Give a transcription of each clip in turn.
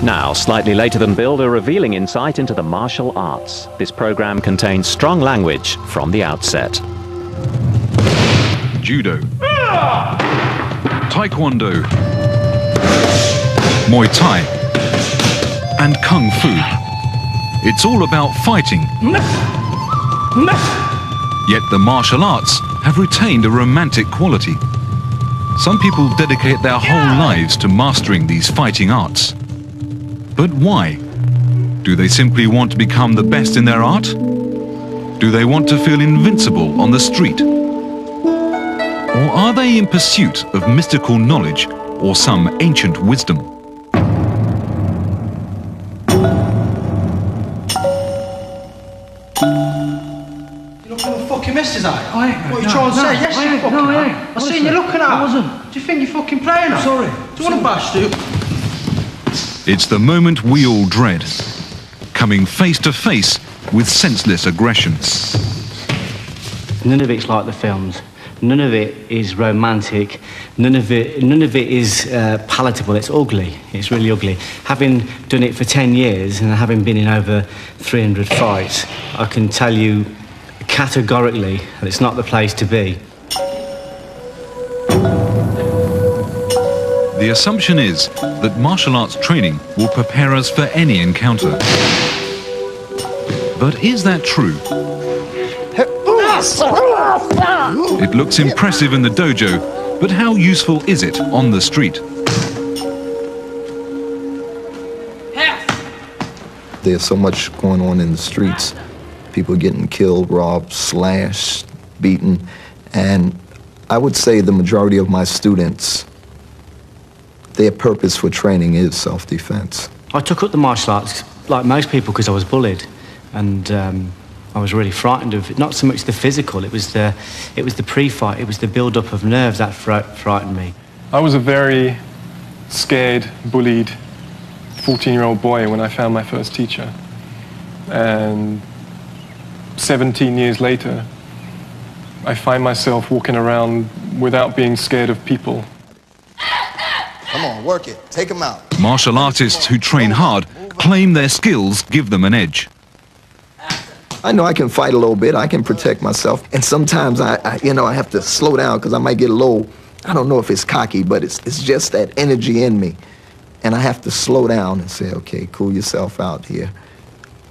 Now, slightly later than Bill, a revealing insight into the martial arts. This program contains strong language from the outset. Judo, Taekwondo, Muay Thai, and Kung Fu. It's all about fighting. Yet the martial arts have retained a romantic quality. Some people dedicate their whole lives to mastering these fighting arts. But why? Do they simply want to become the best in their art? Do they want to feel invincible on the street? Or are they in pursuit of mystical knowledge or some ancient wisdom? You look like a fucking mess, is that? I ain't. What you trying to say? Yes, you fucking No, I are. ain't. I seen you looking at I her. wasn't. Do you think you're fucking playing her? Sorry. Do you want to bash, dude? It's the moment we all dread, coming face to face with senseless aggression. None of it's like the films. None of it is romantic. None of it is palatable. It's ugly. It's really ugly. Having done it for 10 years and having been in over 300 fights, I can tell you categorically that it's not the place to be. The assumption is that martial arts training will prepare us for any encounter. But is that true? It looks impressive in the dojo, but how useful is it on the street? There's so much going on in the streets. People getting killed, robbed, slashed, beaten. And I would say the majority of my students, their purpose for training is self-defense. I took up the martial arts, like most people, because I was bullied. And I was really frightened of it. Not so much the physical, it was the pre-fight, it was the build-up of nerves that frightened me. I was a very scared, bullied 14-year-old boy when I found my first teacher. And 17 years later, I find myself walking around without being scared of people. Come on, work it. Take them out. Martial artists who train hard claim their skills give them an edge. I know I can fight a little bit, I can protect myself, and sometimes I have to slow down because I might get a little, I don't know if it's cocky, but it's just that energy in me. And I have to slow down and say, okay, cool yourself out here.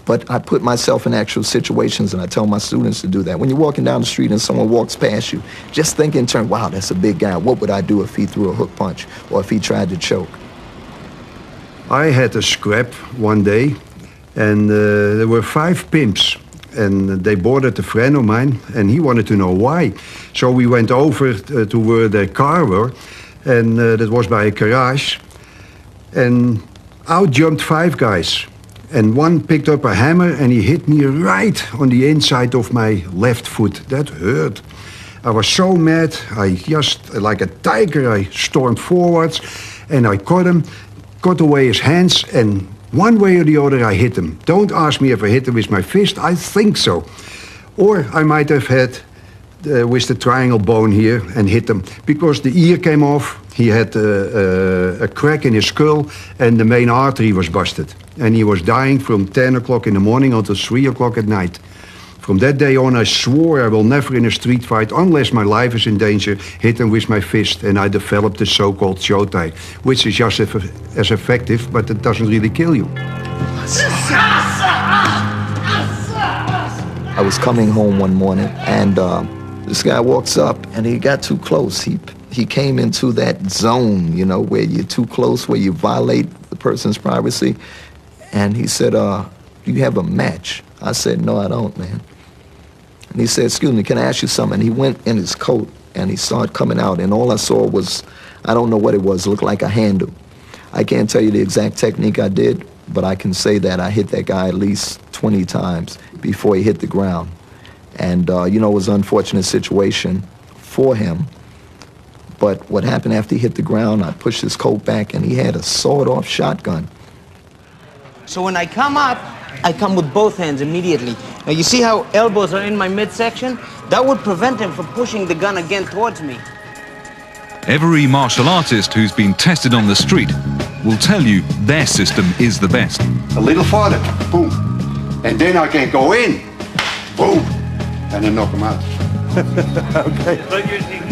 But I put myself in actual situations, and I tell my students to do that. When you're walking down the street and someone walks past you, just think in turn, wow, that's a big guy. What would I do if he threw a hook punch or if he tried to choke? I had a scrap one day, and there were 5 pimps. And they boarded a friend of mine, and he wanted to know why. So we went over to where the car were, and that was by a garage. And out jumped 5 guys. And one picked up a hammer, and he hit me right on the inside of my left foot. That hurt. I was so mad, I just, like a tiger, I stormed forwards, and I caught him, cut away his hands, and one way or the other, I hit him. Don't ask me if I hit him with my fist. I think so. Or I might have had with the triangle bone here and hit him because the ear came off. He had a crack in his skull and the main artery was busted. And he was dying from 10 o'clock in the morning until 3 o'clock at night. From that day on, I swore I will never in a street fight, unless my life is in danger, hit him with my fist. And I developed the so-called shotai, which is just as effective, but it doesn't really kill you. I was coming home one morning, and this guy walks up, and he got too close. He came into that zone, you know, where you're too close, where you violate the person's privacy. And he said, do you have a match? I said, no, I don't, man. And he said, excuse me, can I ask you something? And he went in his coat, and he started coming out, and all I saw was, I don't know what it was, it looked like a handle. I can't tell you the exact technique I did, but I can say that I hit that guy at least 20 times before he hit the ground. And, it was an unfortunate situation for him. But what happened after he hit the ground, I pushed his coat back, and he had a sawed-off shotgun. So when I come up, I come with both hands immediately. Now you see how elbows are in my midsection? That would prevent him from pushing the gun again towards me. Every martial artist who's been tested on the street will tell you their system is the best. A little farther, boom. And then I can go in, boom, and then knock him out.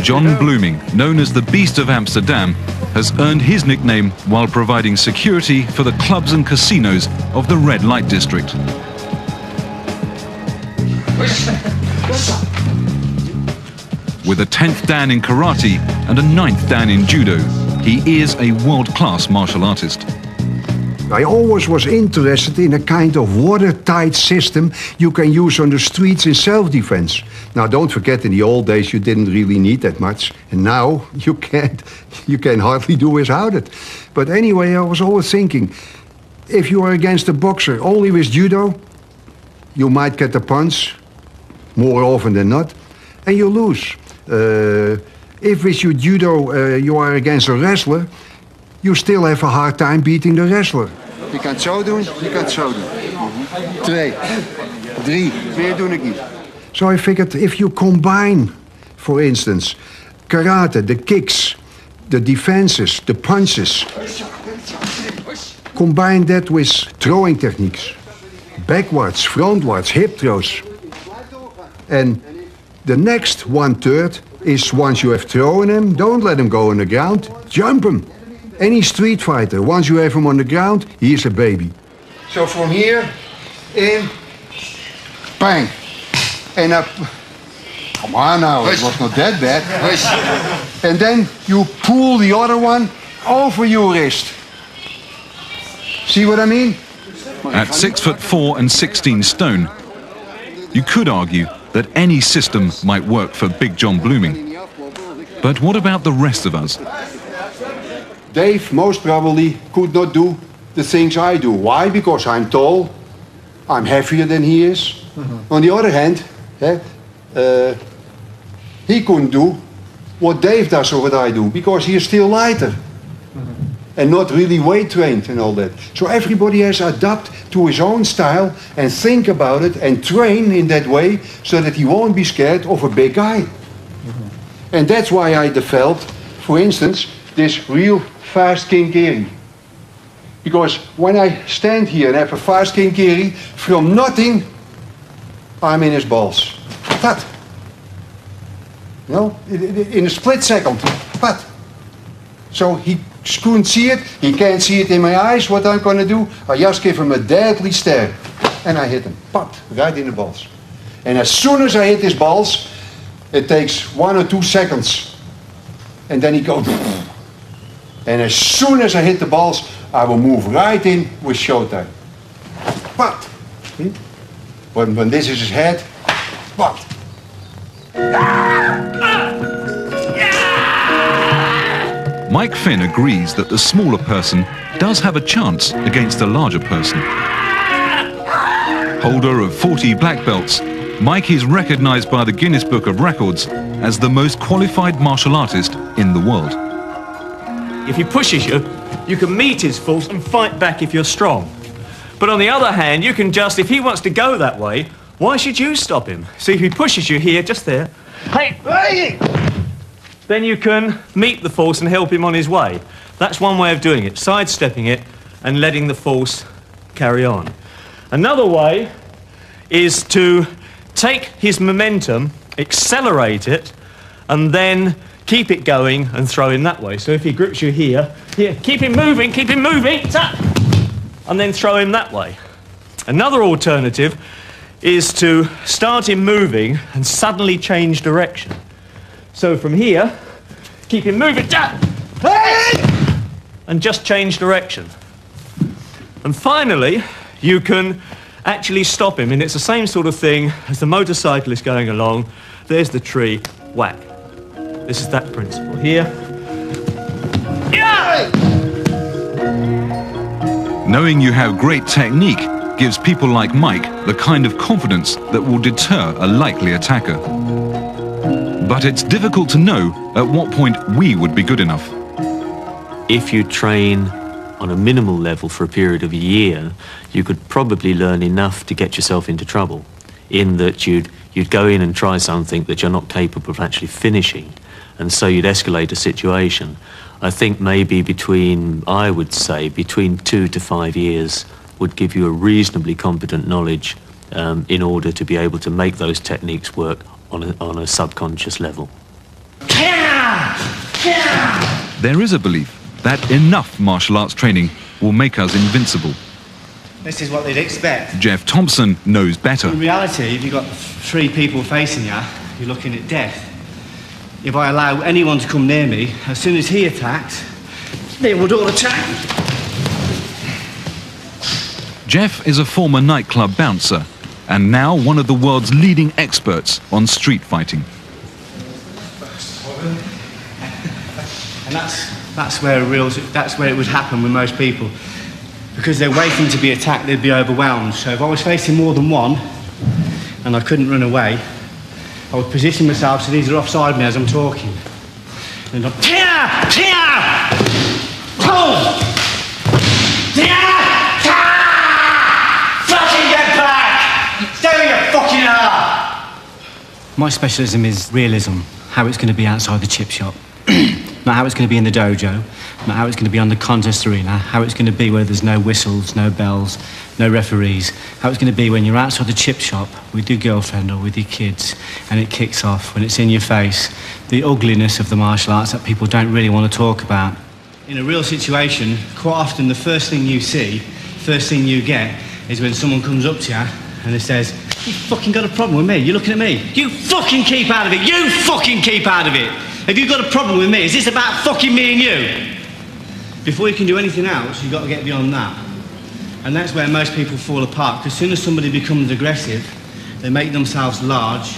John Blooming, known as the Beast of Amsterdam, has earned his nickname while providing security for the clubs and casinos of the red light district. With a 10th dan in karate and a 9th dan in judo, he is a world-class martial artist. I always was interested in a kind of watertight system you can use on the streets in self-defense. Now, don't forget, in the old days you didn't really need that much, and now you can hardly do without it. But anyway, I was always thinking, if you are against a boxer only with judo, you might get a punch, more often than not, and you lose. If with your judo you are against a wrestler, you still have a hard time beating the wrestler. Je kan het zo doen, je kan het zo doen. 2, 3, meer doe ik niet. So I figured if you combine, for instance, karate, the kicks, the defenses, the punches, combine that with throwing techniques, backwards, frontwards, hip throws. And the next 1/3 is once you have thrown him, don't let him go on the ground, jump him. Any street fighter, once you have him on the ground, he is a baby. So from here, in, bang, and up. Come on now, it was not that bad. And then you pull the other one over your wrist. See what I mean? At 6'4" and 16 stone, you could argue that any system might work for Big John Blooming. But what about the rest of us? Dave most probably could not do the things I do. Why? Because I'm tall, I'm heavier than he is. On the other hand, he couldn't do what Dave does or what I do, because he is still lighter and not really weight trained and all that. So everybody has to adapt to his own style and think about it and train in that way so that he won't be scared of a big guy. And that's why I developed, for instance, this real fast kinkeri. Because when I stand here and have a fast kinkeri, from nothing, I'm in his balls. Pat. You know, in a split second. Pat. So he couldn't see it, he can't see it in my eyes. What I'm gonna do, I just give him a deadly stare. And I hit him. Pat. Right in the balls. And as soon as I hit his balls, it takes 1 or 2 seconds. And then he goes. And as soon as I hit the balls, I will move right in with showtime. But when this is his head, but. Mike Finn agrees that the smaller person does have a chance against the larger person. Holder of 40 black belts, Mike is recognized by the Guinness Book of Records as the most qualified martial artist in the world. If he pushes you, you can meet his force and fight back if you're strong. But on the other hand, you can just, if he wants to go that way, why should you stop him? See, if he pushes you here, just there, hey, then you can meet the force and help him on his way. That's one way of doing it, sidestepping it and letting the force carry on. Another way is to take his momentum, accelerate it, and then keep it going and throw him that way. So if he grips you here, keep him moving, tap, and then throw him that way. Another alternative is to start him moving and suddenly change direction. So from here, keep him moving, tap, and just change direction. And finally, you can actually stop him, and it's the same sort of thing as the motorcyclist going along. There's the tree, whack. This is that principle here. Yeah! Knowing you have great technique gives people like Mike the kind of confidence that will deter a likely attacker. But it's difficult to know at what point we would be good enough. If you train on a minimal level for a period of a year, you could probably learn enough to get yourself into trouble, in that you'd go in and try something that you're not capable of actually finishing, and so you'd escalate a situation. I think maybe I would say between 2 to 5 years would give you a reasonably competent knowledge in order to be able to make those techniques work on a subconscious level. There is a belief that enough martial arts training will make us invincible. This is what they'd expect. Jeff Thompson knows better. In reality, if you've got 3 people facing you, you're looking at death. If I allow anyone to come near me, as soon as he attacks, they would all attack. Jeff is a former nightclub bouncer and now one of the world's leading experts on street fighting. And that's where it would happen with most people. Because they're waiting to be attacked, they'd be overwhelmed. So if I was facing more than one and I couldn't run away, I would position myself so these are offside me as I'm talking. And I'm fucking get back! Stay with your fucking heart! My specialism is realism, how it's going to be outside the chip shop. Not how it's going to be in the dojo, not how it's going to be on the contest arena, how it's going to be where there's no whistles, no bells, no referees, how it's going to be when you're outside the chip shop with your girlfriend or with your kids and it kicks off, when it's in your face, the ugliness of the martial arts that people don't really want to talk about. In a real situation, quite often the first thing you see, first thing you get, is when someone comes up to you and it says, "You fucking got a problem with me, you're looking at me. You fucking keep out of it, you fucking keep out of it. Have you got a problem with me? Is this about fucking me and you?" Before you can do anything else, you've got to get beyond that. And that's where most people fall apart, because as soon as somebody becomes aggressive, they make themselves large,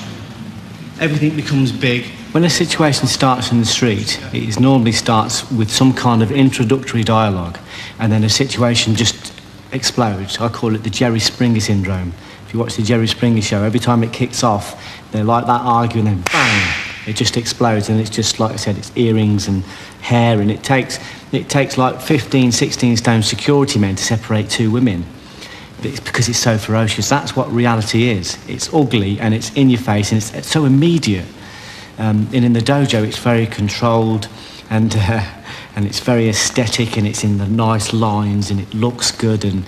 everything becomes big. When a situation starts in the street, it normally starts with some kind of introductory dialogue, and then a situation just explodes. I call it the Jerry Springer syndrome. If you watch the Jerry Springer show, every time it kicks off, they're like that arguing, and then bang! It just explodes, and it's just, like I said, it's earrings and hair, and it takes like 15, 16 stone security men to separate 2 women. It's because it's so ferocious. That's what reality is. It's ugly, and it's in your face, and it's so immediate. And in the dojo, it's very controlled, and it's very aesthetic, and it's in the nice lines, and it looks good, and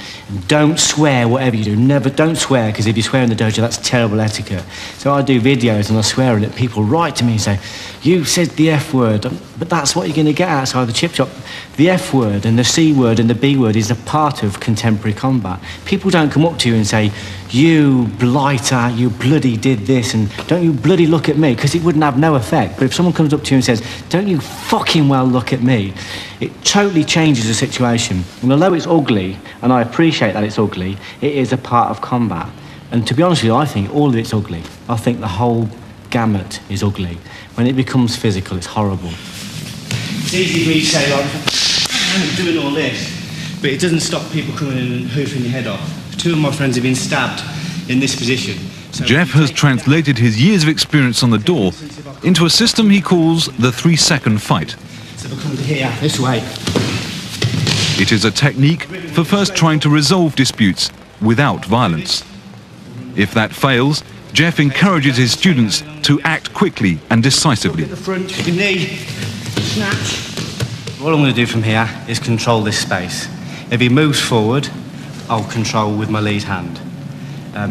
don't swear whatever you do. Don't swear, because if you swear in the dojo, that's terrible etiquette. So I do videos and I swear in it, people write to me and say, "You said the F word," but that's what you're going to get outside the chip shop. The F word and the C word and the B word is a part of contemporary combat. People don't come up to you and say, "You blighter, you bloody did this, and don't you bloody look at me," because it wouldn't have no effect. But if someone comes up to you and says, "Don't you fucking well look at me," it totally changes the situation. And although it's ugly, and I appreciate that it's ugly, it is a part of combat. And to be honest with you, I think all of it's ugly. I think the whole gamut is ugly. When it becomes physical, it's horrible. It's easy for me to say, like, I'm doing all this, but it doesn't stop people coming in and hoofing your head off. 2 of my friends have been stabbed in this position. So Jeff has translated his years of experience on the door into a system he calls the 3-second fight. So if I come to here, this way. It is a technique for first trying to resolve disputes without violence. If that fails, Jeff encourages his students to act quickly and decisively. Look at the front, your knee, snatch. What I'm going to do from here is control this space. If he moves forward, I'll control with my lead hand.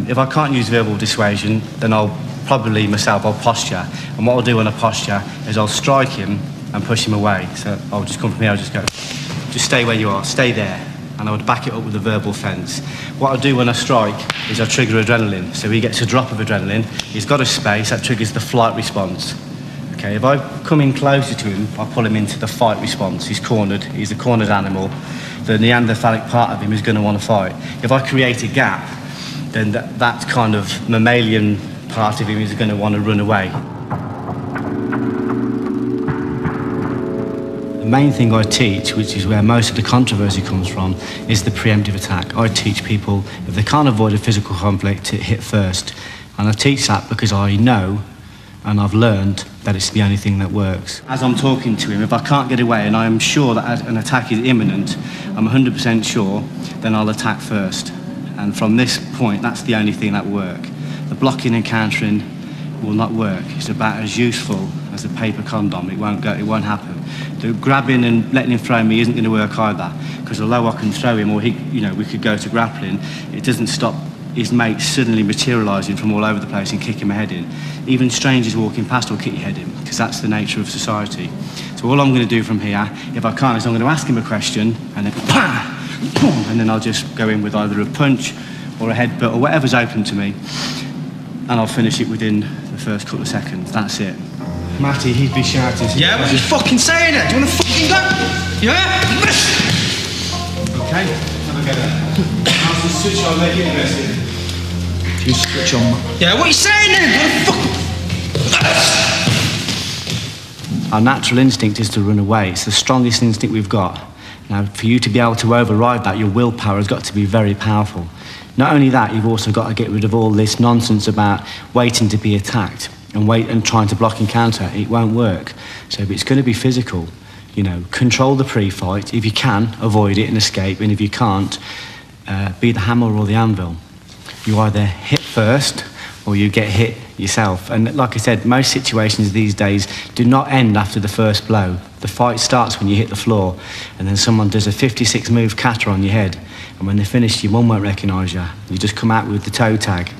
If I can't use verbal dissuasion, then I'll probably myself, I'll posture. And what I'll do when I posture is I'll strike him and push him away. So I'll just come from here, I'll just go, just stay where you are, stay there. And I would back it up with a verbal fence. What I do when I strike is I trigger adrenaline. So he gets a drop of adrenaline, he's got a space, that triggers the flight response. Okay, if I come in closer to him, I pull him into the fight response. He's cornered, he's a cornered animal. The Neanderthalic part of him is going to want to fight. If I create a gap, then that kind of mammalian part of him is going to want to run away. The main thing I teach, which is where most of the controversy comes from, is the preemptive attack. I teach people, if they can't avoid a physical conflict, to hit first. And I teach that because I know, and I've learned, that it's the only thing that works. As I'm talking to him, if I can't get away and I am sure that an attack is imminent, I'm 100% sure, then I'll attack first. And from this point, that's the only thing that will work. The blocking and countering will not work. It's about as useful as a paper condom. It won't happen. The grabbing and letting him throw me isn't going to work either, because although I can throw him, or he, you know, we could go to grappling, it doesn't stop his mates suddenly materialising from all over the place and kicking my head in. Even strangers walking past will kick your head in, because that's the nature of society. So all I'm going to do from here, if I can't, is I'm going to ask him a question, and then and then I'll just go in with either a punch or a headbutt or whatever's open to me, and I'll finish it within the first couple of seconds. That's it. Matty, he'd be shouting. Yeah, what are you fucking saying there? Do you want to fucking go? Yeah? Okay, have a go there. How's the switch on? Make it interesting. You switch on. Yeah, what are you saying then? Our natural instinct is to run away. It's the strongest instinct we've got. Now, for you to be able to override that, your willpower has got to be very powerful. Not only that, you've also got to get rid of all this nonsense about waiting to be attacked and trying to block and counter. It won't work. So if it's going to be physical, you know, control the pre-fight. If you can, avoid it and escape. And if you can't, be the hammer or the anvil. You either hit first or you get hit yourself. And like I said, most situations these days do not end after the first blow. The fight starts when you hit the floor, and then someone does a 56-move kata on your head, and when they're finished, your mum won't recognise you. You just come out with the toe tag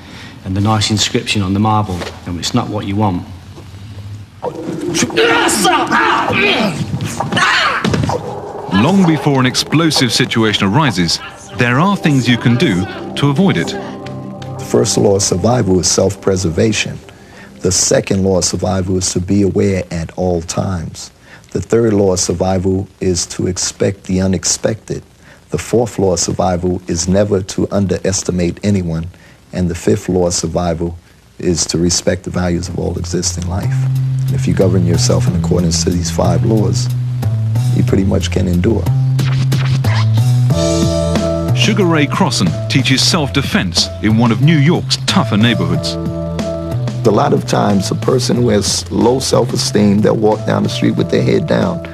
and the nice inscription on the marble, and it's not what you want. Long before an explosive situation arises, there are things you can do to avoid it. The first law of survival is self-preservation. The second law of survival is to be aware at all times. The third law of survival is to expect the unexpected. The fourth law of survival is never to underestimate anyone. And the fifth law of survival is to respect the values of all existing life. And if you govern yourself in accordance to these 5 laws, you pretty much can endure. Sugar Ray Crossan teaches self-defense in one of New York's tougher neighborhoods. A lot of times, a person who has low self-esteem, they'll walk down the street with their head down.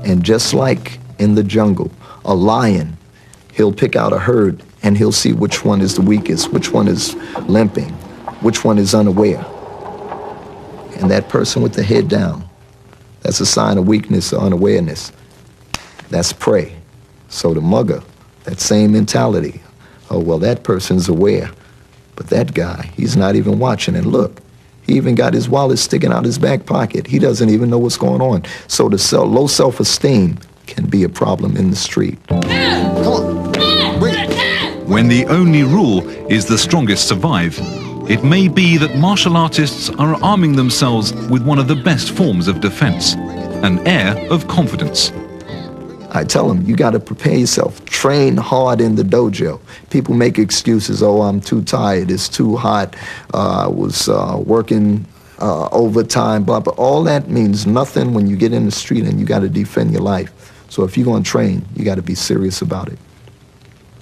And just like in the jungle, a lion, he'll pick out a herd and he'll see which one is the weakest, which one is limping, which one is unaware. And that person with the head down, that's a sign of weakness or unawareness. That's prey. So the mugger, that same mentality. Oh, well, that person's aware, but that guy, he's not even watching. And look, he even got his wallet sticking out his back pocket. He doesn't even know what's going on. So the low self-esteem can be a problem in the street. Come on, bring it. When the only rule is the strongest survive, it may be that martial artists are arming themselves with one of the best forms of defense, an air of confidence. I tell them, you got to prepare yourself. Train hard in the dojo. People make excuses. Oh, I'm too tired. It's too hot. I was working overtime, blah, blah. All that means nothing when you get in the street and you got to defend your life. So if you're going to train, you got to be serious about it.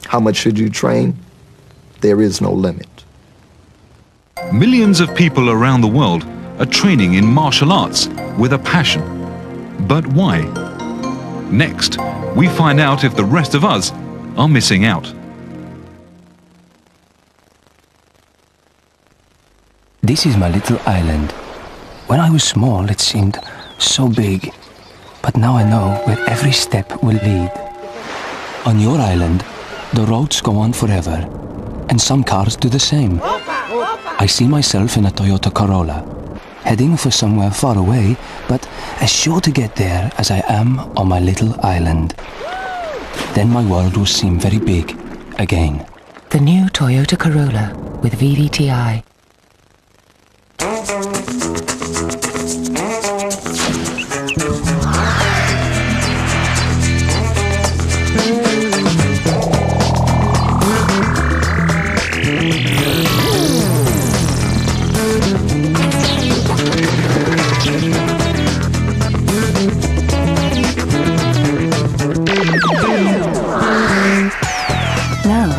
How much should you train? There is no limit. Millions of people around the world are training in martial arts with a passion. But why? Next, we find out if the rest of us are missing out. This is my little island. When I was small, it seemed so big. But now I know where every step will lead. On your island, the roads go on forever, and some cars do the same. I see myself in a Toyota Corolla, heading for somewhere far away, but as sure to get there as I am on my little island. Then my world will seem very big again. The new Toyota Corolla with VVTi.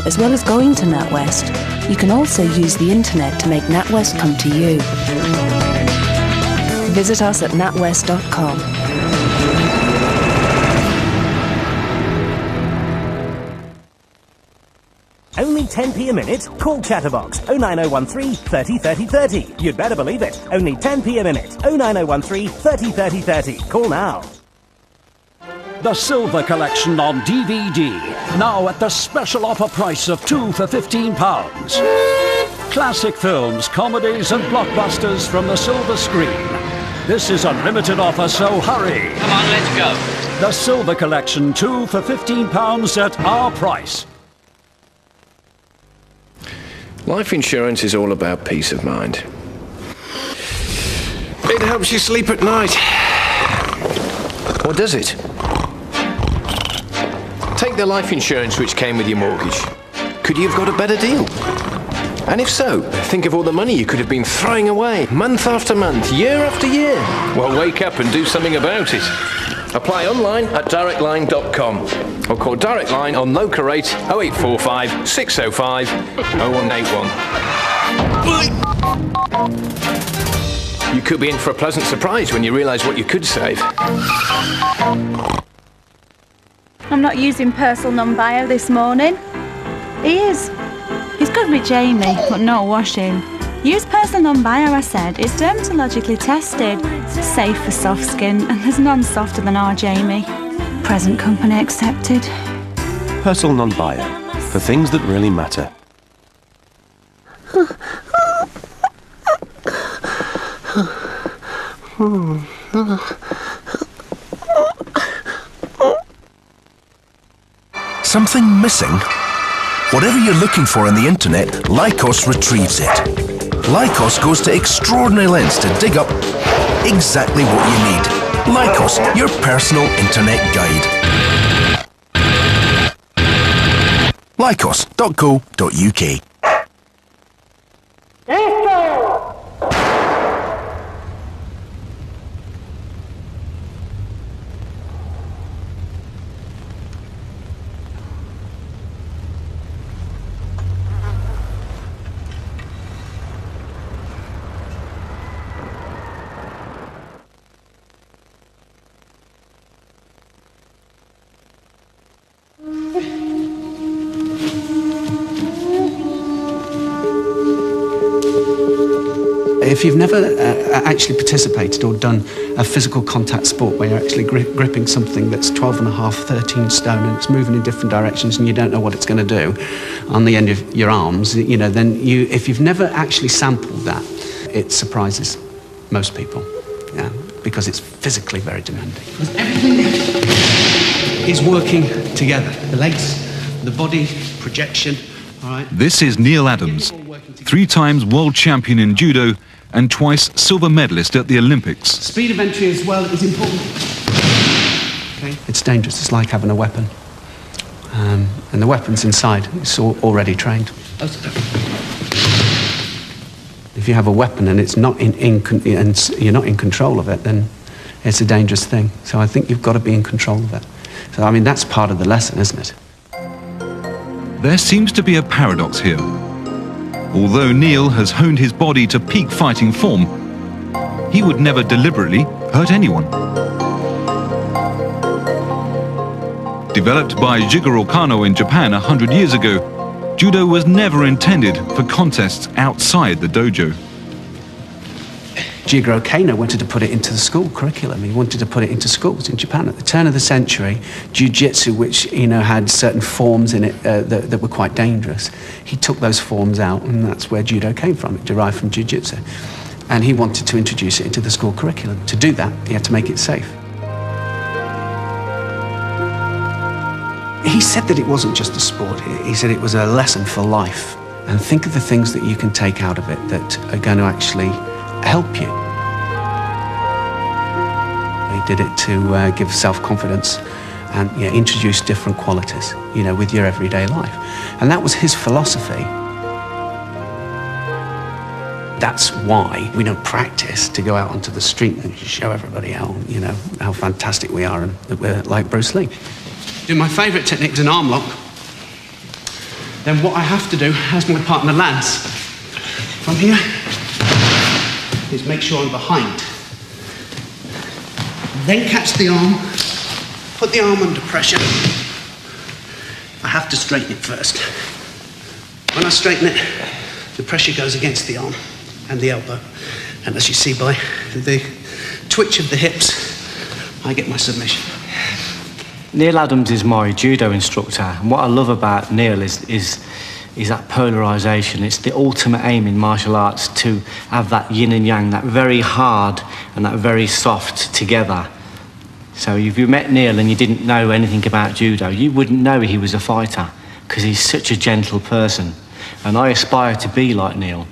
As well as going to NatWest, you can also use the internet to make NatWest come to you. Visit us at natwest.com. Only 10p a minute? Call Chatterbox 09013 30 30 30. You'd better believe it. Only 10p a minute. 09013 30 30 30. Call now. The Silver Collection on DVD, now at the special offer price of 2 for £15. Classic films, comedies and blockbusters from the silver screen. This is a limited offer, so hurry. Come on, let's go. The Silver Collection, 2 for £15 at our price. Life insurance is all about peace of mind. It helps you sleep at night. Or does it? Take the life insurance which came with your mortgage. Could you have got a better deal? And if so, think of all the money you could have been throwing away, month after month, year after year. Well, wake up and do something about it. Apply online at directline.com or call Direct Line on local rate 0845 605 0181. You could be in for a pleasant surprise when you realise what you could save. I'm not using personal non-bio this morning. He is. He's good with Jamie, but no washing. Use personal non-bio, I said. It's dermatologically tested. Safe for soft skin, and there's none softer than our Jamie. Present company accepted. Personal non-bio, for things that really matter. Something missing? Whatever you're looking for on the internet, Lycos retrieves it. Lycos goes to extraordinary lengths to dig up exactly what you need. Lycos, your personal internet guide. Lycos.co.uk. If you've never actually participated or done a physical contact sport where you're actually gripping something that's 12.5, 13 stone and it's moving in different directions and you don't know what it's going to do on the end of your arms, you know, then if you've never actually sampled that, it surprises most people, yeah, because it's physically very demanding. Everything is working together. The legs, the body, projection, all right? This is Neil Adams, 3 times world champion in judo and twice silver medalist at the Olympics. Speed of entry as well is important. Okay. It's dangerous. It's like having a weapon. And the weapon's inside. It's already trained. If you have a weapon and it's not and you're not in control of it, then it's a dangerous thing. So I think you've got to be in control of it. So, I mean, that's part of the lesson, isn't it? There seems to be a paradox here. Although Neil has honed his body to peak fighting form, he would never deliberately hurt anyone. Developed by Jigoro Kano in Japan 100 years ago, judo was never intended for contests outside the dojo. Jigoro Kano wanted to put it into the school curriculum. He wanted to put it into schools in Japan. At the turn of the century, jiu-jitsu, which had certain forms in it that were quite dangerous, he took those forms out, and that's where judo came from. It derived from jiu-jitsu. And he wanted to introduce it into the school curriculum. To do that, he had to make it safe. He said that it wasn't just a sport. He said it was a lesson for life. And think of the things that you can take out of it that are going to actually help you. He did it to give self-confidence and introduce different qualities, with your everyday life. And that was his philosophy. That's why we don't practice to go out onto the street and show everybody how fantastic we are and that we're like Bruce Lee. My favourite technique is an arm lock. Then what I have to do, as my partner lands from here, is make sure I'm behind. Then catch the arm, put the arm under pressure. I have to straighten it first. When I straighten it, the pressure goes against the arm and the elbow. And as you see by the twitch of the hips, I get my submission. Neil Adams is my judo instructor, and what I love about Neil is that polarisation. It's the ultimate aim in martial arts to have that yin and yang, that very hard and that very soft together. So if you met Neil and you didn't know anything about judo, you wouldn't know he was a fighter, because he's such a gentle person. And I aspire to be like Neil.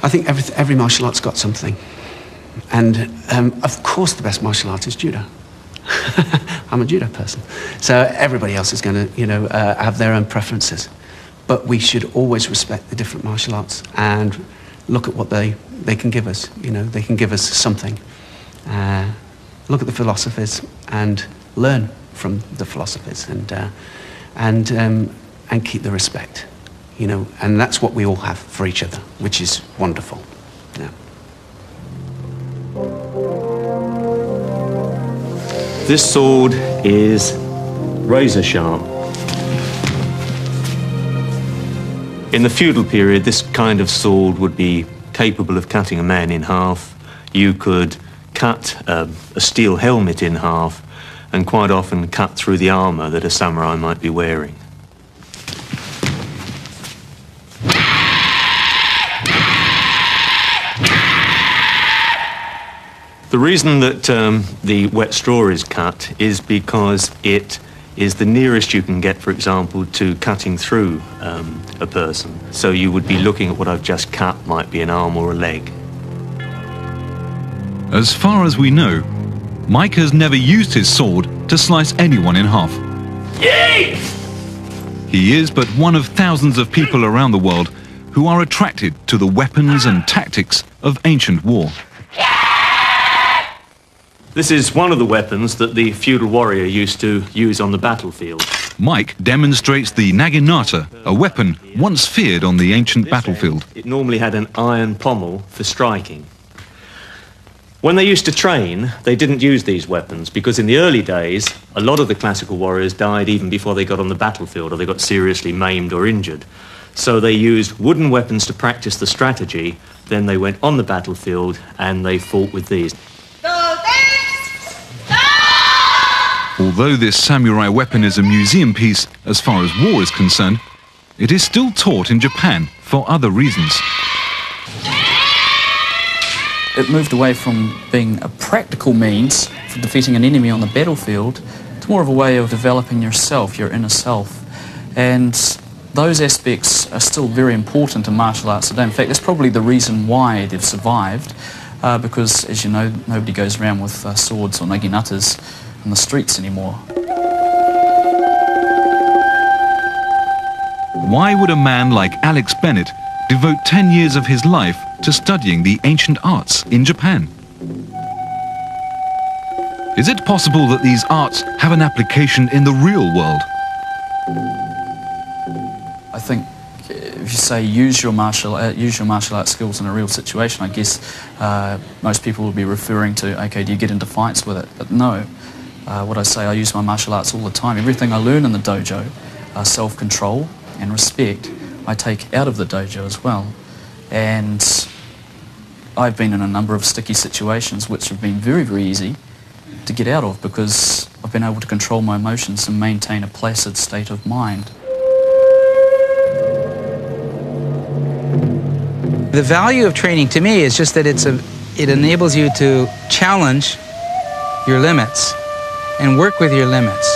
I think every martial art's got something. And of course the best martial art is judo. I'm a judo person. So everybody else is going to, have their own preferences. But we should always respect the different martial arts and look at what they can give us. They can give us something. Look at the philosophies and learn from the philosophies and keep the respect. And that's what we all have for each other, which is wonderful. Yeah. This sword is razor sharp. In the feudal period, this kind of sword would be capable of cutting a man in half. You could cut a steel helmet in half, and quite often cut through the armour that a samurai might be wearing. The reason that the wet straw is cut is because it is the nearest you can get, for example, to cutting through a person. So you would be looking at what I've just cut, might be an arm or a leg. As far as we know, Mike has never used his sword to slice anyone in half. Yay! He is but one of thousands of people around the world who are attracted to the weapons and tactics of ancient war. This is one of the weapons that the feudal warrior used to use on the battlefield. Mike demonstrates the naginata, a weapon once feared on the ancient battlefield. It normally had an iron pommel for striking. When they used to train, they didn't use these weapons because in the early days, a lot of the classical warriors died even before they got on the battlefield or they got seriously maimed or injured. So they used wooden weapons to practice the strategy, then they went on the battlefield and they fought with these. Although this samurai weapon is a museum piece as far as war is concerned, it is still taught in Japan for other reasons. It moved away from being a practical means for defeating an enemy on the battlefield to more of a way of developing yourself, your inner self. And those aspects are still very important in martial arts today. In fact, that's probably the reason why they've survived, because, as you know, nobody goes around with swords or naginatas in the streets anymore. Why would a man like Alex Bennett devote 10 years of his life to studying the ancient arts in Japan? Is it possible that these arts have an application in the real world? I think if you say use your martial arts skills in a real situation, I guess most people will be referring to, okay, do you get into fights with it? But no. What I say, I use my martial arts all the time. Everything I learn in the dojo, self-control and respect, I take out of the dojo as well. And I've been in a number of sticky situations which have been very, very easy to get out of because I've been able to control my emotions and maintain a placid state of mind. The value of training to me is just that it enables you to challenge your limits and work with your limits.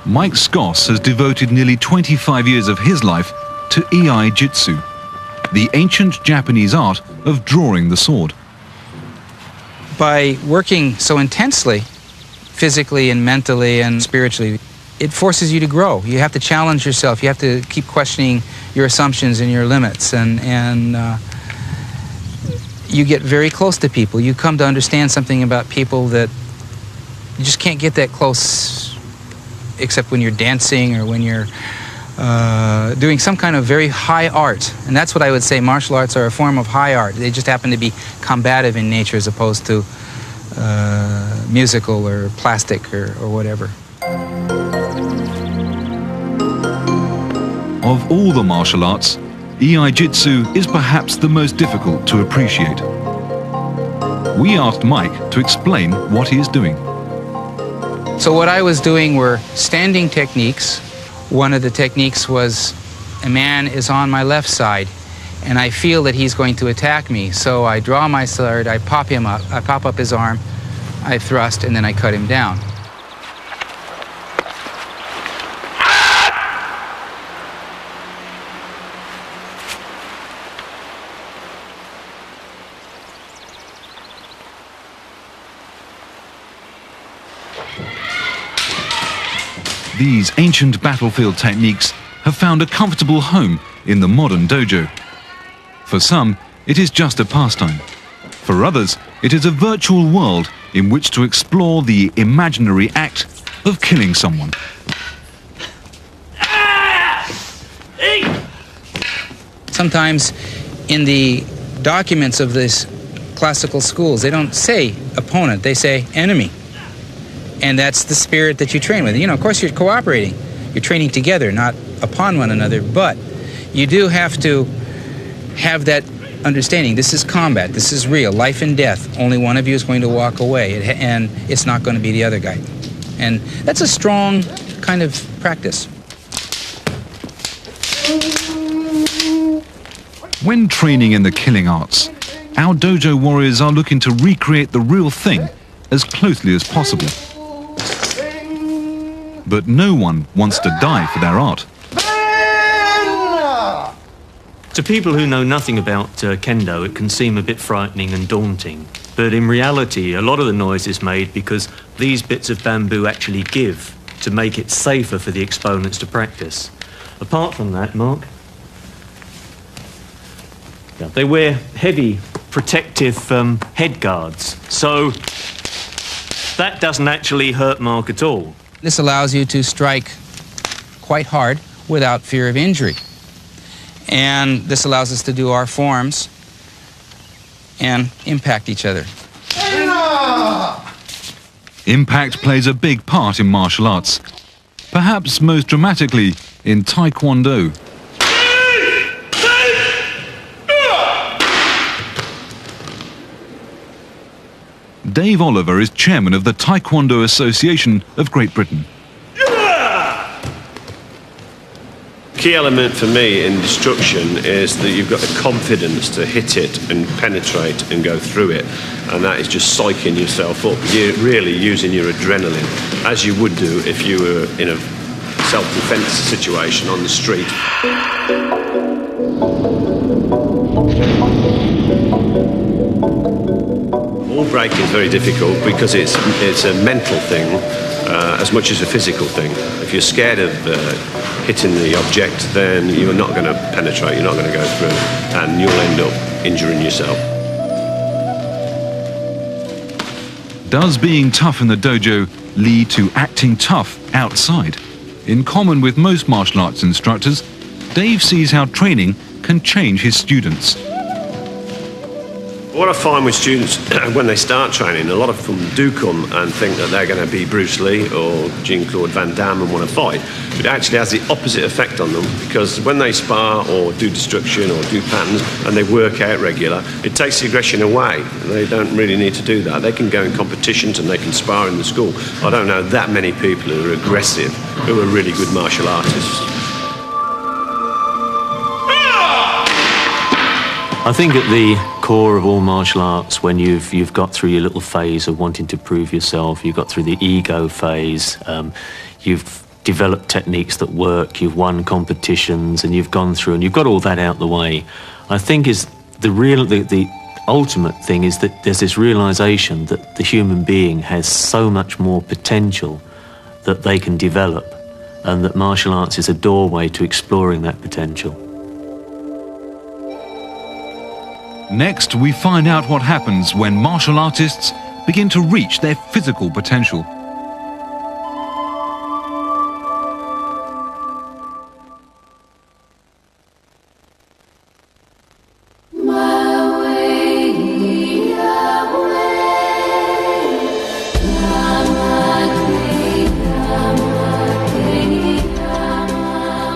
Mike Skoss has devoted nearly 25 years of his life to Ei Jitsu, the ancient Japanese art of drawing the sword. By working so intensely, physically and mentally and spiritually, it forces you to grow. You have to challenge yourself. You have to keep questioning your assumptions and your limits, and you get very close to people. You come to understand something about people that you just can't get that close except when you're dancing or when you're doing some kind of very high art. And that's what I would say, martial arts are a form of high art. They just happen to be combative in nature as opposed to musical or plastic or whatever. Of all the martial arts, Iai-Jitsu is perhaps the most difficult to appreciate. We asked Mike to explain what he is doing. So what I was doing were standing techniques. One of the techniques was a man is on my left side, and I feel that he's going to attack me. So I draw my sword, I pop him up, I pop up his arm, I thrust, and then I cut him down. These ancient battlefield techniques have found a comfortable home in the modern dojo. For some, it is just a pastime. For others, it is a virtual world in which to explore the imaginary act of killing someone. Sometimes in the documents of these classical schools, they don't say opponent, they say enemy. And that's the spirit that you train with. You know, of course, you're cooperating. You're training together, not upon one another, but you do have to have that understanding. This is combat. This is real. Life and death. Only one of you is going to walk away, and it's not going to be the other guy. And that's a strong kind of practice. When training in the killing arts, our dojo warriors are looking to recreate the real thing as closely as possible. But no one wants to die for their art. To people who know nothing about kendo, it can seem a bit frightening and daunting. But in reality, a lot of the noise is made because these bits of bamboo actually give to make it safer for the exponents to practice. Apart from that, Mark, they wear heavy protective head guards. So that doesn't actually hurt Mark at all. This allows you to strike quite hard without fear of injury. And this allows us to do our forms and impact each other. Impact plays a big part in martial arts, perhaps most dramatically in Taekwondo. Dave Oliver is chairman of the Taekwondo Association of Great Britain. Key element for me in destruction is that you've got the confidence to hit it and penetrate and go through it, and that is just psyching yourself up. You're really using your adrenaline, as you would do if you were in a self-defense situation on the street. Ball breaking is very difficult because it's a mental thing as much as a physical thing. If you're scared of hitting the object, then you're not going to penetrate, you're not going to go through, and you'll end up injuring yourself. Does being tough in the dojo lead to acting tough outside? In common with most martial arts instructors, Dave sees how training can change his students. What I find with students when they start training, a lot of them do come and think that they're going to be Bruce Lee or Jean-Claude Van Damme and want to fight. But it actually has the opposite effect on them, because when they spar or do destruction or do patterns and they work out regular, it takes the aggression away. They don't really need to do that. They can go in competitions and they can spar in the school. I don't know that many people who are aggressive, who are really good martial artists. I think at the core of all martial arts, when you've got through your little phase of wanting to prove yourself, you've got through the ego phase, you've developed techniques that work, you've won competitions, and you've gone through and you've got all that out the way. I think is the ultimate thing is that there's this realization that the human being has so much more potential that they can develop, and that martial arts is a doorway to exploring that potential. Next, we find out what happens when martial artists begin to reach their physical potential.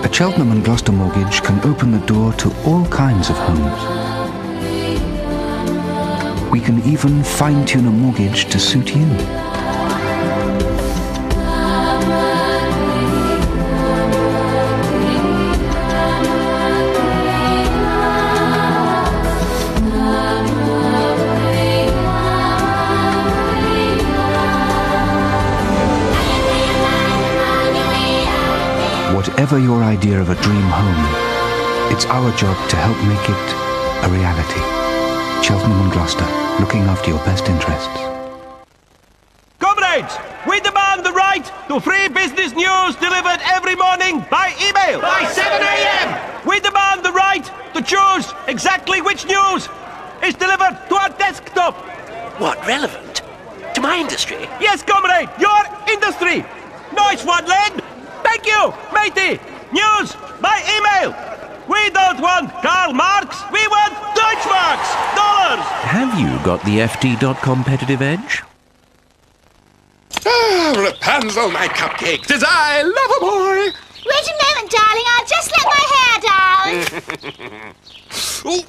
A Cheltenham and Gloucester Mortgage can open the door to all kinds of homes. We can even fine-tune a mortgage to suit you. Whatever your idea of a dream home, it's our job to help make it a reality. Cheltenham and Gloucester, looking after your best interests. Comrades, we demand the right to free business news delivered every morning by email. By 7 a.m. We demand the right to choose exactly which news is delivered to our desktop. What, relevant? To my industry? Yes, comrade, your industry. Nice one, Len. Thank you, matey. News by email. We don't want Karl Marx, we want Deutschmarks, dollars. Have you got the FT. competitive edge? Ah, Rapunzel, my cupcake. Does I love a boy? Wait a moment, darling. I'll just let my hair down. Oh,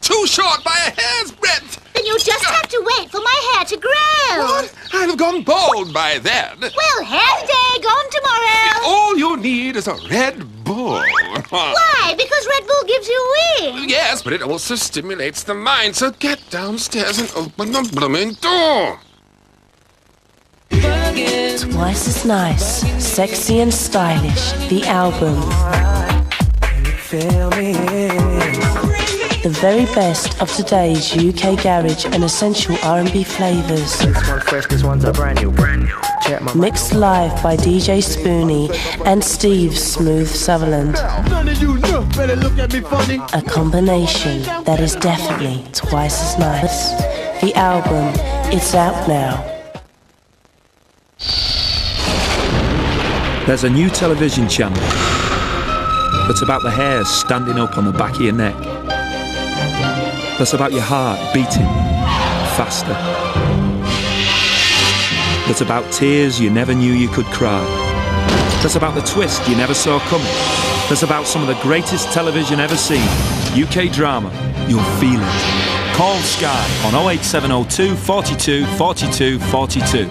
too short by a hair's breadth. Then you'll just have to wait for my hair to grow. What? I'll have gone bald by then. Well, hair today, gone tomorrow. All you need is a Red Bull. Why? Because Red Bull gives you wings. Yes, but it also stimulates the mind, so get downstairs and open the blooming door. Twice as nice, sexy and stylish, the album. The very best of today's UK garage and essential R&B flavours. This one's fresh, this one's a brand new. Mixed live by DJ Spoonie and Steve Smooth Sutherland. None of you know, better look at me funny. A combination that is definitely twice as nice. The album, it's out now. There's a new television channel that's about the hairs standing up on the back of your neck. That's about your heart beating faster. That's about tears you never knew you could cry. That's about the twist you never saw coming. That's about some of the greatest television ever seen. UK drama, you'll feel it. Call Sky on 08702 42 42 42.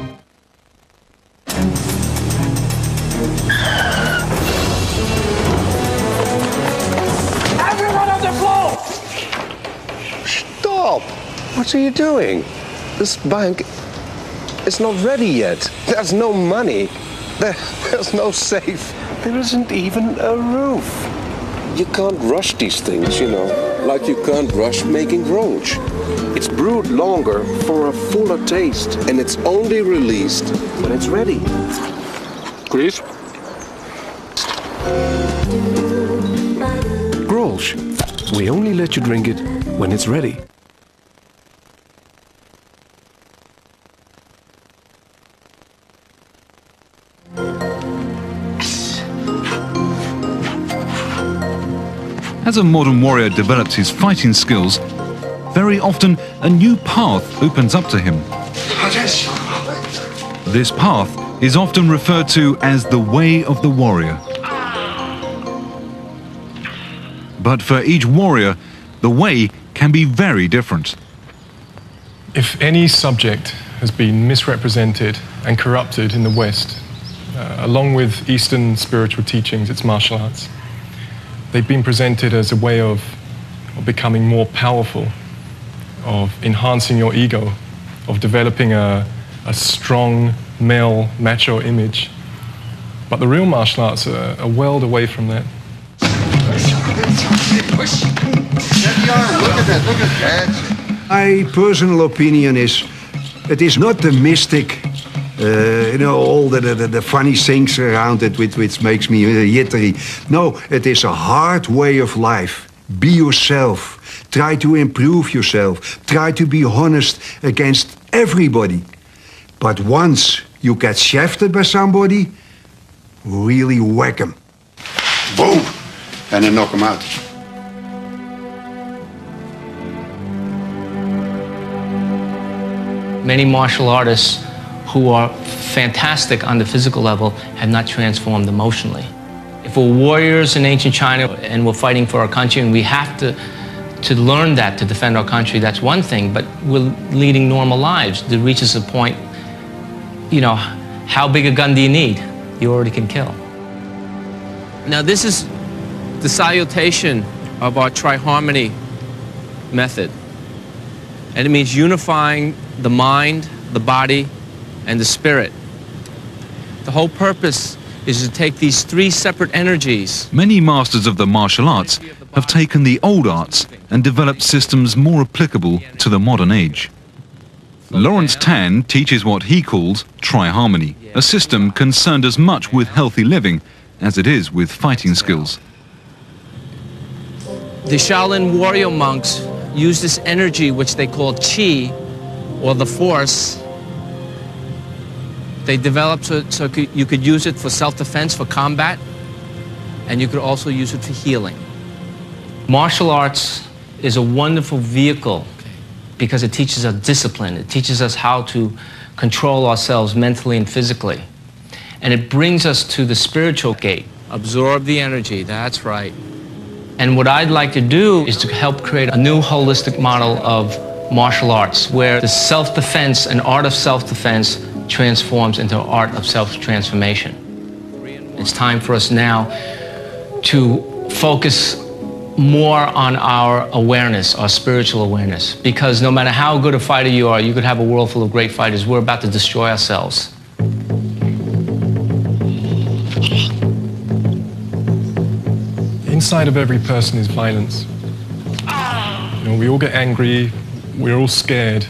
Stop! What are you doing? This bank is not ready yet. There's no money. There's no safe. There isn't even a roof. You can't rush these things, you know, like you can't rush making Grange. It's brewed longer for a fuller taste, and it's only released when it's ready. Chris? Grange. We only let you drink it when it's ready. As a modern warrior develops his fighting skills, very often a new path opens up to him. This path is often referred to as the way of the warrior. But for each warrior, the way can be very different. If any subject has been misrepresented and corrupted in the West, along with Eastern spiritual teachings, it's martial arts. They've been presented as a way of becoming more powerful, of enhancing your ego, of developing a strong male macho image. But the real martial arts are a world away from that. My personal opinion is, it is not the mystic, all the funny things around it which makes me jittery. No, it is a hard way of life. Be yourself. Try to improve yourself. Try to be honest against everybody. But once you get shafted by somebody, really whack them. Boom! And then knock them out. Many martial artists who are fantastic on the physical level have not transformed emotionally. If for warriors in ancient China, and we're fighting for our country, and we have to learn that to defend our country. That's one thing, but we're leading normal lives. It reaches a point, you know, how big a gun do you need? You already can kill. Now this is the salutation of our triharmony method. And it means unifying the mind, the body, and the spirit. The whole purpose is to take these three separate energies. Many masters of the martial arts have taken the old arts and developed systems more applicable to the modern age. Lawrence Tan teaches what he calls triharmony, a system concerned as much with healthy living as it is with fighting skills. The Shaolin warrior monks use this energy, which they call qi, or the force. They developed so you could use it for self-defense, for combat, and you could also use it for healing. Martial arts is a wonderful vehicle because it teaches us discipline. It teaches us how to control ourselves mentally and physically. And it brings us to the spiritual gate. Absorb the energy, that's right. And what I'd like to do is to help create a new holistic model of martial arts where the self-defense and art of self-defense transforms into art of self-transformation. It's time for us now to focus more on our awareness, our spiritual awareness, because no matter how good a fighter you are, you could have a world full of great fighters. We're about to destroy ourselves. Inside of every person is violence. You know, we all get angry, we're all scared.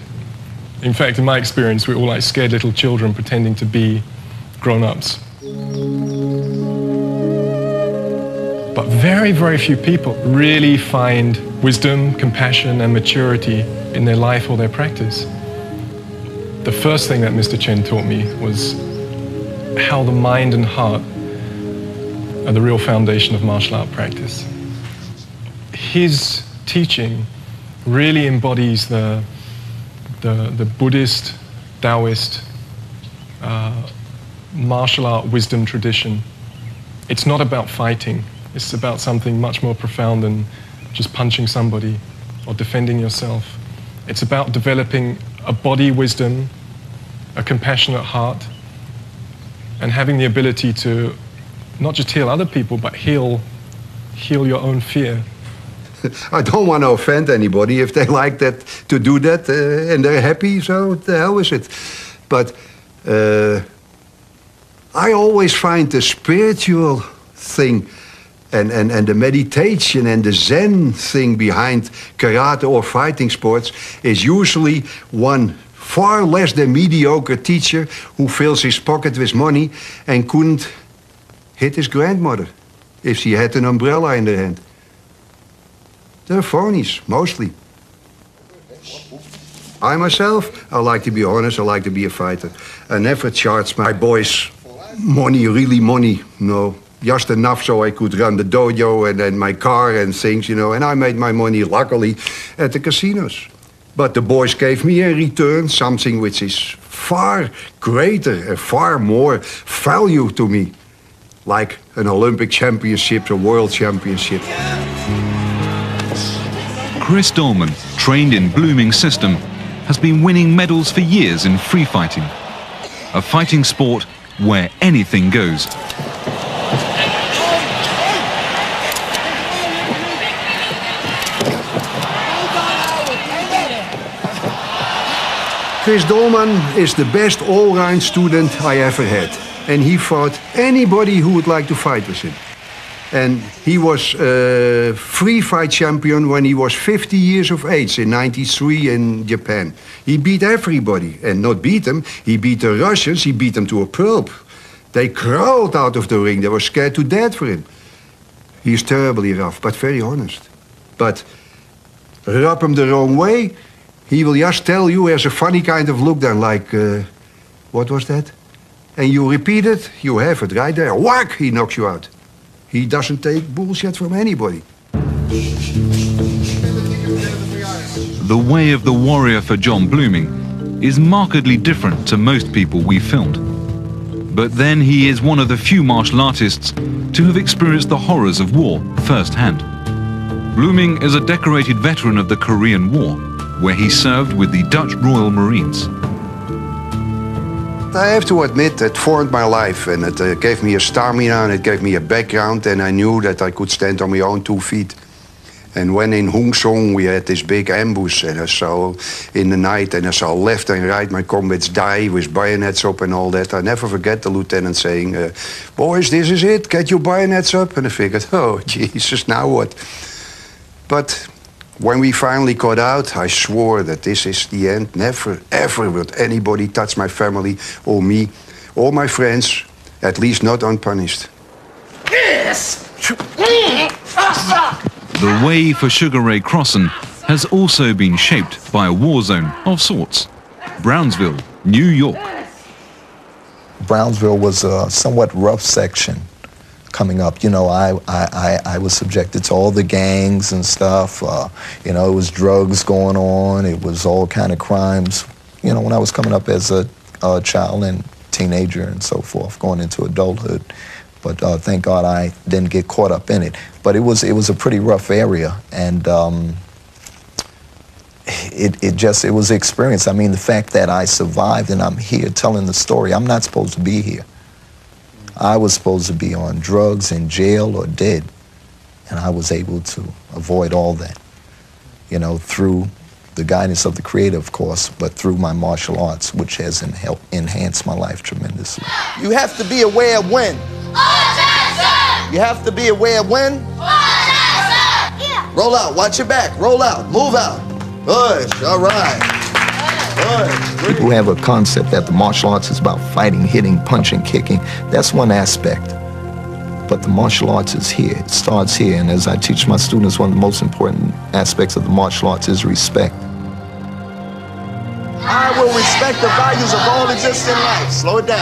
In fact, in my experience, we're all like scared little children pretending to be grown-ups. But very, very few people really find wisdom, compassion, and maturity in their life or their practice. The first thing that Mr. Chen taught me was how the mind and heart are the real foundation of martial art practice. His teaching really embodies the Buddhist, Taoist, martial art wisdom tradition. It's not about fighting. It's about something much more profound than just punching somebody or defending yourself. It's about developing a body wisdom, a compassionate heart, and having the ability to not just heal other people, but heal your own fear. I don't want to offend anybody. If they like that to do that and they're happy, so the hell with it. But I always find the spiritual thing and the meditation and the Zen thing behind karate or fighting sports is usually one far less than mediocre teacher who fills his pocket with money and couldn't hit his grandmother if she had an umbrella in her hand. They're phonies, mostly. I myself, I like to be honest, I like to be a fighter. I never charged my boys money, really money, no. Just enough so I could run the dojo and then my car and things, you know. And I made my money, luckily, at the casinos. But the boys gave me in return something which is far greater and far more value to me. Like an Olympic championship or world championship. Chris Dolman, trained in Blooming's system, has been winning medals for years in free fighting. A fighting sport where anything goes. Chris Dolman is the best all-round student I ever had. And he fought anybody who would like to fight with him. And he was a free fight champion when he was 50 years of age in '93 in Japan. He beat everybody, and not beat them, he beat the Russians, he beat them to a pulp. They crawled out of the ring, they were scared to death for him. He's terribly rough, but very honest. But rub him the wrong way, he will just tell you, there's a funny kind of look then, like, what was that? And you repeat it, you have it right there. Whack, he knocks you out. He doesn't take bullshit from anybody. The way of the warrior for John Blooming is markedly different to most people we've filmed. But then he is one of the few martial artists to have experienced the horrors of war firsthand. Blooming is a decorated veteran of the Korean War, where he served with the Dutch Royal Marines. I have to admit, it formed my life, and it gave me a stamina, and it gave me a background, and I knew that I could stand on my own 2 feet. And when in Hung Song we had this big ambush, and I saw in the night, and I saw left and right my comrades die with bayonets up and all that. I never forget the lieutenant saying, boys, this is it, get your bayonets up. And I figured, oh, Jesus, now what? But when we finally got out, I swore that this is the end. Never, ever would anybody touch my family or me or my friends, at least not unpunished. Yes! The way for Sugar Ray Crossan has also been shaped by a war zone of sorts. Brownsville, New York. Brownsville was a somewhat rough section coming up. You know, I was subjected to all the gangs and stuff. You know, it was drugs going on. It was all kind of crimes. You know, when I was coming up as a child and teenager and so forth, going into adulthood. But thank God I didn't get caught up in it. But it was a pretty rough area, and it was an experience. I mean, the fact that I survived and I'm here telling the story, I'm not supposed to be here. I was supposed to be on drugs, in jail, or dead. And I was able to avoid all that, you know, through the guidance of the Creator, of course, but through my martial arts, which has enhanced my life tremendously. You have to be aware of when. You have to be aware of when. Roll out, watch your back, roll out, move out. Push, all right. People have a concept that the martial arts is about fighting, hitting, punching, kicking. That's one aspect. But the martial arts is here. It starts here. And as I teach my students, one of the most important aspects of the martial arts is respect. I will respect the values of all existing life. Slow it down.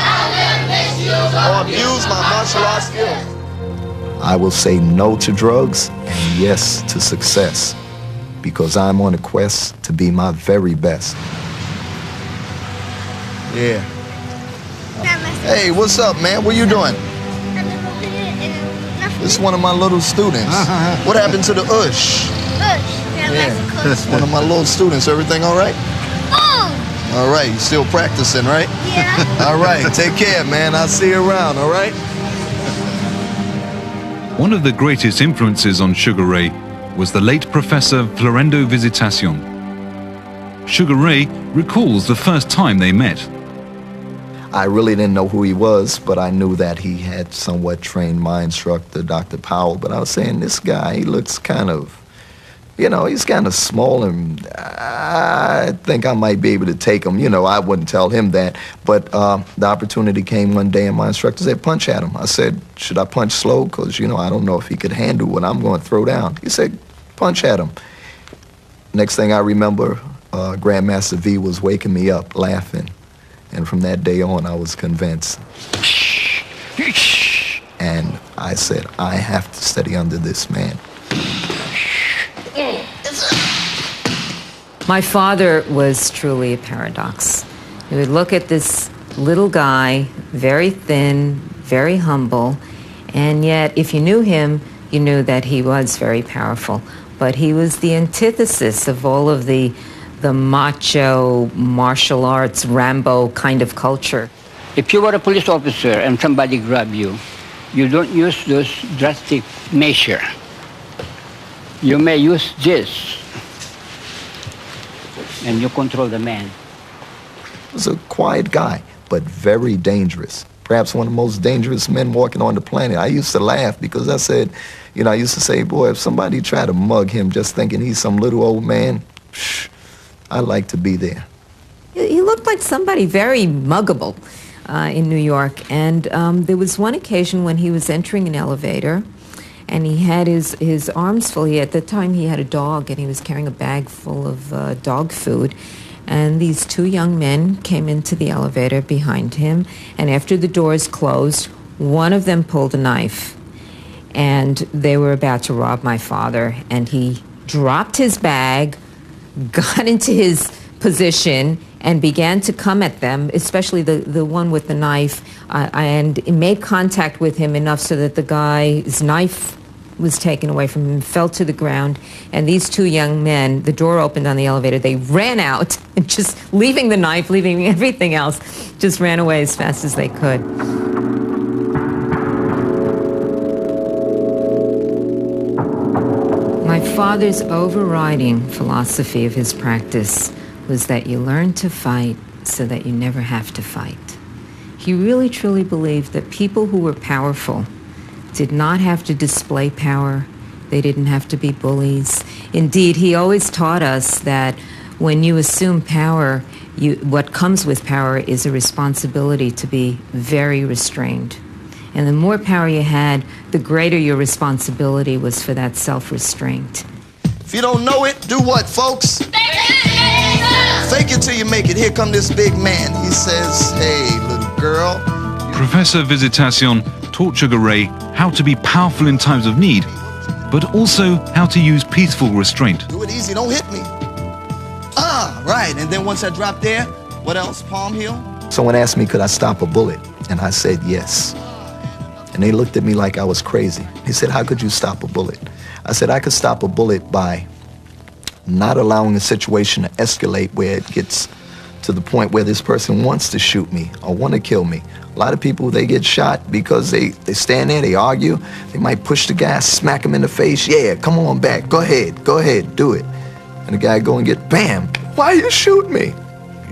Or abuse my martial arts skills. I will say no to drugs and yes to success, because I'm on a quest to be my very best. Yeah. Hey, what's up, man? What you doing? This is one of my little students. What happened to the Ush? Yeah, that's one of my little students. Everything all right? All right, you still practicing, right? Yeah. All right, take care, man. I'll see you around, all right? One of the greatest influences on Sugar Ray was the late Professor Florendo Visitacion. Sugar Ray recalls the first time they met. I really didn't know who he was, but I knew that he had somewhat trained my instructor, Dr. Powell. But I was saying, this guy, he looks kind of, you know, he's kind of small, and I think I might be able to take him. You know, I wouldn't tell him that. But the opportunity came one day, and my instructor said, punch at him. I said, should I punch slow? Because, you know, I don't know if he could handle what I'm going to throw down. He said, punch at him. Next thing I remember, Grandmaster V was waking me up laughing. And from that day on, I was convinced. And I said, I have to study under this man. My father was truly a paradox. You would look at this little guy, very thin, very humble, and yet if you knew him, you knew that he was very powerful. But he was the antithesis of all of the macho, martial arts, Rambo kind of culture. If you were a police officer and somebody grabbed you, you don't use those drastic measures. You may use this, and you control the man. He was a quiet guy, but very dangerous. Perhaps one of the most dangerous men walking on the planet. I used to laugh because I said, you know, I used to say, boy, if somebody tried to mug him just thinking he's some little old man, I'd like to be there. He looked like somebody very muggable in New York. And there was one occasion when he was entering an elevator, and he had his arms full. At the time, he had a dog, and he was carrying a bag full of dog food. And these two young men came into the elevator behind him, and after the doors closed, one of them pulled a knife, and they were about to rob my father. And he dropped his bag, got into his position, and began to come at them, especially the one with the knife, and made contact with him enough so that the guy's knife was taken away from him, fell to the ground, and these two young men, the door opened on the elevator, they ran out, and just leaving the knife, leaving everything else, just ran away as fast as they could. My father's overriding philosophy of his practice was that you learn to fight so that you never have to fight. He really truly believed that people who were powerful did not have to display power. They didn't have to be bullies. Indeed, he always taught us that when you assume power, what comes with power is a responsibility to be very restrained. And the more power you had, the greater your responsibility was for that self-restraint. If you don't know it, do what, folks? Fake it till you make it. Here come this big man. He says, hey, little girl. Professor Visitation taught Sugar Ray how to be powerful in times of need, but also how to use peaceful restraint. Do it easy, don't hit me. Ah, right, and then once I drop there, what else, palm heel? Someone asked me, could I stop a bullet? And I said yes. And they looked at me like I was crazy. He said, how could you stop a bullet? I said, I could stop a bullet by not allowing a situation to escalate where it gets to the point where this person wants to shoot me or want to kill me. A lot of people, they get shot because they stand there, they argue, they might push the guy, smack him in the face, yeah, come on back, go ahead, do it. And the guy go and get, bam, why you shoot me?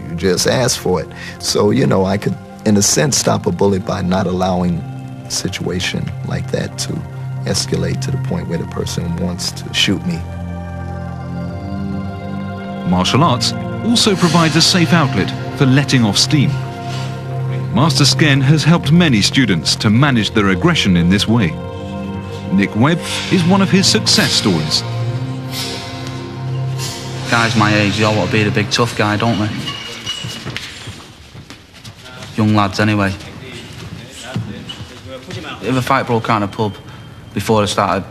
You just asked for it. So, you know, I could, in a sense, stop a bullet by not allowing a situation like that to escalate to the point where the person wants to shoot me. Martial arts also provides a safe outlet for letting off steam. Master Sken has helped many students to manage their aggression in this way. Nick Webb is one of his success stories. Guys my age, they all want to be the big tough guy, don't they? Young lads anyway. If a fight broke out in a pub before I started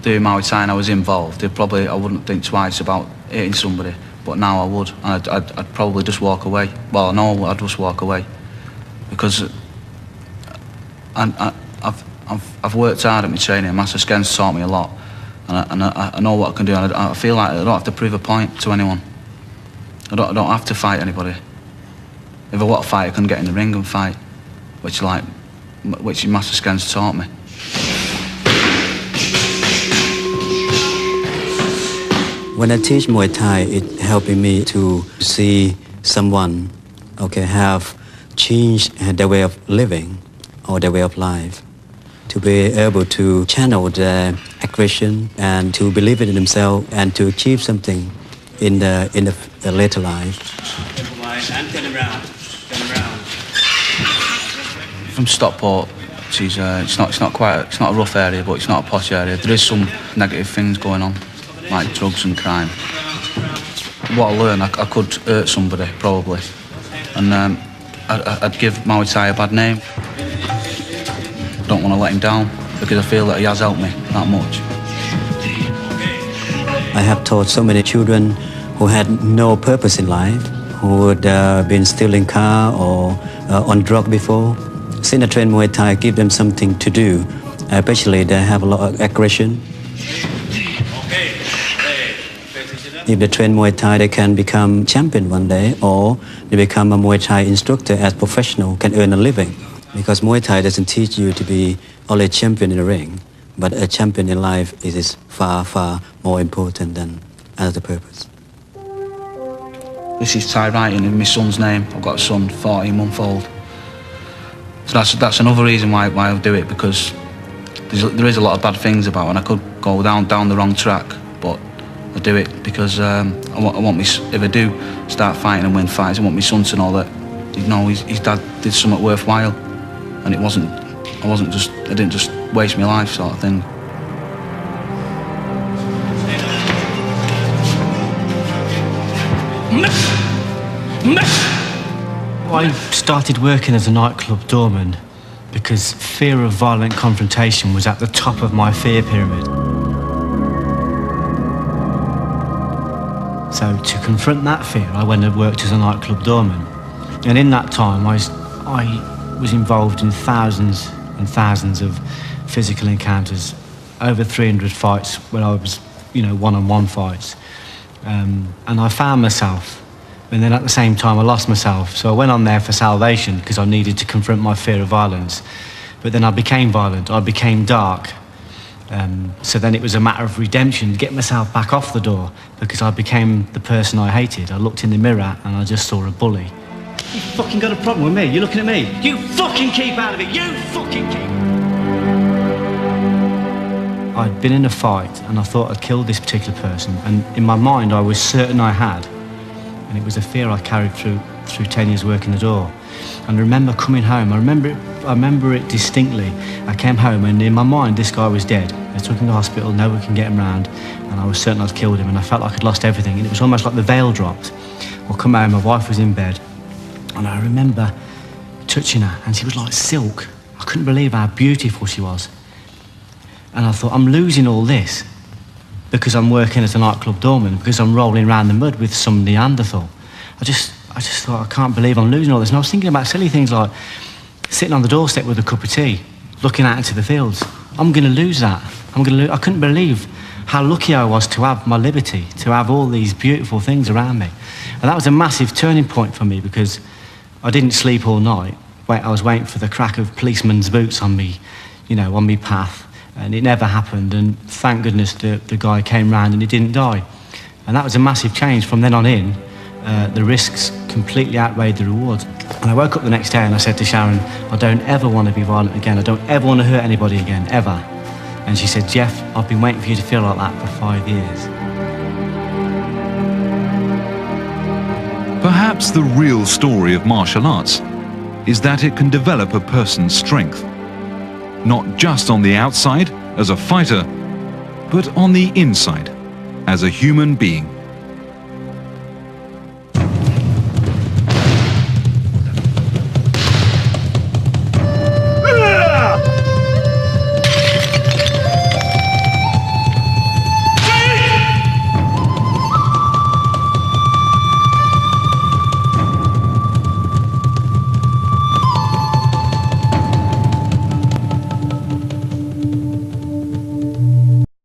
doing Muay Thai and I was involved, I wouldn't think twice about hitting somebody. But now I would, and I'd probably just walk away. Well, no, I'd just walk away, because I've worked hard at my training. Master Sken's taught me a lot, and I know what I can do. And I feel like I don't have to prove a point to anyone. I don't have to fight anybody. If I want to fight, I can get in the ring and fight, which Master Sken's taught me. When I teach Muay Thai, it's helping me to see someone, have changed their way of living or their way of life, to be able to channel their aggression and to believe in themselves and to achieve something in the later life. From Stockport, it's not a rough area, but it's not a posh area. There is some negative things going on, like drugs and crime. What I learned, I could hurt somebody, probably. And I'd give Muay Thai a bad name. I don't want to let him down, because I feel that he has helped me that much. I have taught so many children who had no purpose in life, who had been stealing car or on drug before. Since I train Muay Thai, I give them something to do. Especially they have a lot of aggression. If they train Muay Thai, they can become champion one day, or they become a Muay Thai instructor as professional, can earn a living. Because Muay Thai doesn't teach you to be only a champion in the ring, but a champion in life is far, far more important than other purpose. This is Thai writing in my son's name. I've got a son, 14-month-old. So that's another reason why I do it, because there is a lot of bad things about it, and I could go down the wrong track, but I do it because I want if I do start fighting and win fights, I want my son to know that, you know, his dad did something worthwhile, and I didn't just waste my life, sort of thing. I started working as a nightclub doorman because fear of violent confrontation was at the top of my fear pyramid. So to confront that fear, I went and worked as a nightclub doorman. And in that time, I was involved in thousands and thousands of physical encounters, over 300 fights where I was, one-on-one fights. And I found myself, and then at the same time I lost myself. So I went on there for salvation because I needed to confront my fear of violence. But then I became violent, I became dark. So then it was a matter of redemption to get myself back off the door because I became the person I hated. I looked in the mirror and I just saw a bully. You fucking got a problem with me? You're looking at me. You fucking keep out of it. You fucking keep. I'd been in a fight and I thought I'd killed this particular person, and in my mind I was certain I had, and it was a fear I carried through 10 years working the door. And I remember coming home. I remember it distinctly. I came home and in my mind this guy was dead. They took him to hospital, nobody can get him round, and I was certain I'd killed him, and I felt like I'd lost everything, and it was almost like the veil dropped. I come home, my wife was in bed, and I remember touching her, and she was like silk. I couldn't believe how beautiful she was. And I thought, I'm losing all this because I'm working as a nightclub doorman, because I'm rolling around the mud with some Neanderthal. I just thought, I can't believe I'm losing all this. And I was thinking about silly things like sitting on the doorstep with a cup of tea, looking out into the fields. I'm going to lose that. I couldn't believe how lucky I was to have my liberty, to have all these beautiful things around me. And that was a massive turning point for me because I didn't sleep all night. I was waiting for the crack of policemen's boots on me, on me path. And it never happened, and thank goodness the guy came round and he didn't die. And that was a massive change. From then on in, the risks completely outweighed the rewards. And I woke up the next day and I said to Sharon, I don't ever want to be violent again. I don't ever want to hurt anybody again, ever. And she said, Jeff, I've been waiting for you to feel like that for 5 years. Perhaps the real story of martial arts is that it can develop a person's strength. Not just on the outside as a fighter, but on the inside as a human being.